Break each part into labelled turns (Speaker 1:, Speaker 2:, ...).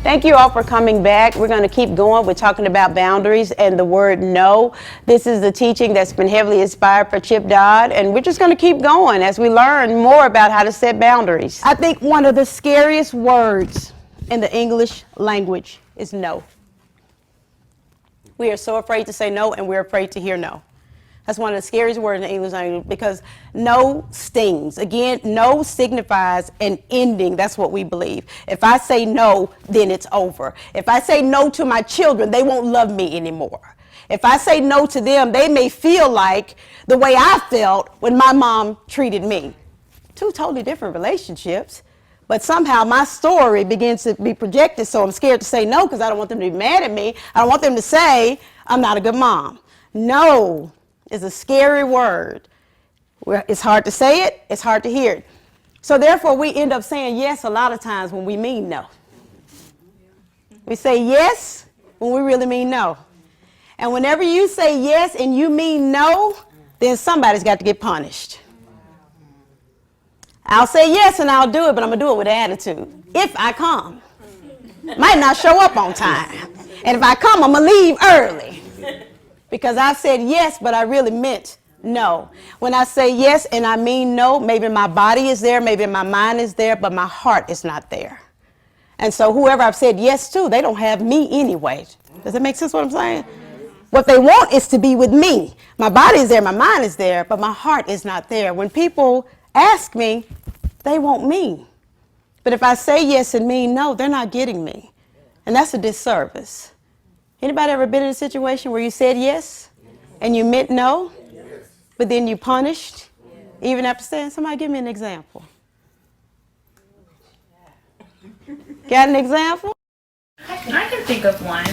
Speaker 1: Thank you all for coming back. We're going to keep going. We're talking about boundaries and the word no. This is the teaching that's been heavily inspired for Chip Dodd, and we're just going to keep going as we learn more about how to set boundaries. I think one of the scariest words in the English language is no. We are so afraid to say no, and we're afraid to hear no. That's one of the scariest words in the English language because no stings. Again, no signifies an ending. That's what we believe. If I say no, then it's over. If I say no to my children, they won't love me anymore. If I say no to them, they may feel like the way I felt when my mom treated me. Two totally different relationships. But somehow my story begins to be projected, so I'm scared to say no because I don't want them to be mad at me. I don't want them to say I'm not a good mom. No is a scary word. It's hard to say it, it's hard to hear it. So therefore we end up saying yes a lot of times when we mean no. We say yes when we really mean no. And whenever you say yes and you mean no, then somebody's got to get punished. I'll say yes and I'll do it, but I'm going to do it with attitude. If I come. Might not show up on time. And if I come, I'm going to leave early. Because I said yes, but I really meant no. When I say yes and I mean no, maybe my body is there, maybe my mind is there, but my heart is not there. And so whoever I've said yes to, they don't have me anyway. Does that make sense what I'm saying? What they want is to be with me. My body is there, my mind is there, but my heart is not there. When people ask me, they want me. But if I say yes and mean no, they're not getting me. And that's a disservice. Anybody ever been in a situation where you said yes and you meant no, but then you punished even after saying? Somebody give me an example. Got an example?
Speaker 2: I can think of one.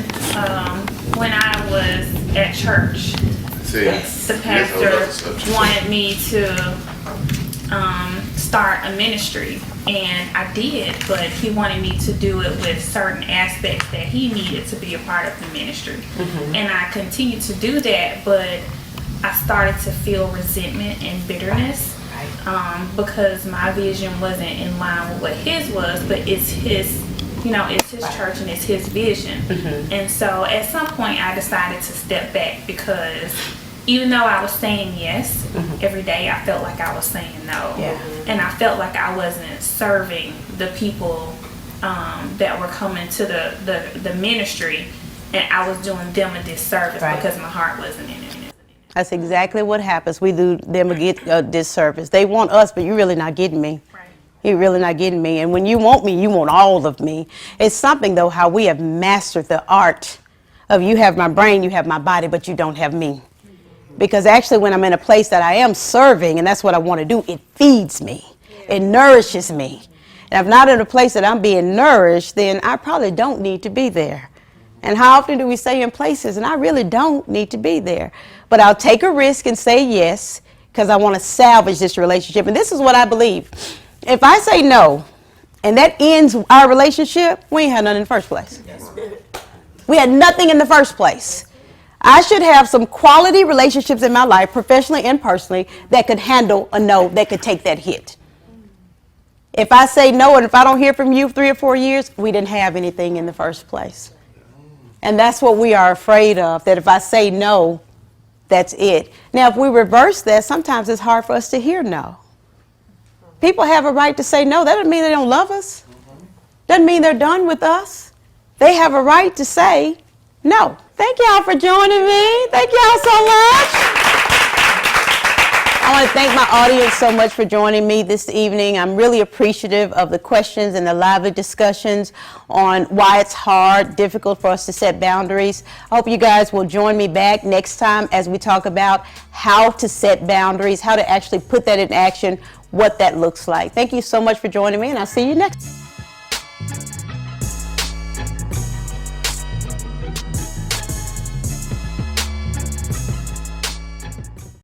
Speaker 2: When I was at church, the pastor wanted me to start a ministry, and I did, but he wanted me to do it with certain aspects that he needed to be a part of the ministry. And I continued to do that, but I started to feel resentment and bitterness because my vision wasn't in line with what his was, but it's his, it's his church and it's his vision. And so at some point I decided to step back because even though I was saying yes every day, I felt like I was saying no. And I felt like I wasn't serving the people that were coming to the ministry, and I was doing them a disservice because my heart wasn't in it.
Speaker 1: That's exactly what happens. We do them a disservice. They want us, but you're really not getting me. You're really not getting me. And when you want me, you want all of me. It's something, though, how we have mastered the art of you have my brain, you have my body, but you don't have me. Because actually when I'm in a place that I am serving, and that's what I want to do, it feeds me. It nourishes me. And if I'm not in a place that I'm being nourished, then I probably don't need to be there. And how often do we say in places, and I really don't need to be there. But I'll take a risk and say yes, because I want to salvage this relationship. And this is what I believe. If I say no, and that ends our relationship, we ain't had nothing in the first place. We had nothing in the first place. I should have some quality relationships in my life, professionally and personally, that could handle a no, that could take that hit. If I say no, and if I don't hear from you 3 or 4 years, we didn't have anything in the first place. And that's what we are afraid of, that if I say no, that's it. Now, if we reverse that, sometimes it's hard for us to hear no. People have a right to say no. That doesn't mean they don't love us. Doesn't mean they're done with us. They have a right to say no. Thank y'all for joining me. Thank y'all so much. I want to thank my audience so much for joining me this evening. I'm really appreciative of the questions and the lively discussions on why it's hard, difficult for us to set boundaries. I hope you guys will join me back next time as we talk about how to set boundaries, how to actually put that in action, what that looks like. Thank you so much for joining me, and I'll see you next time.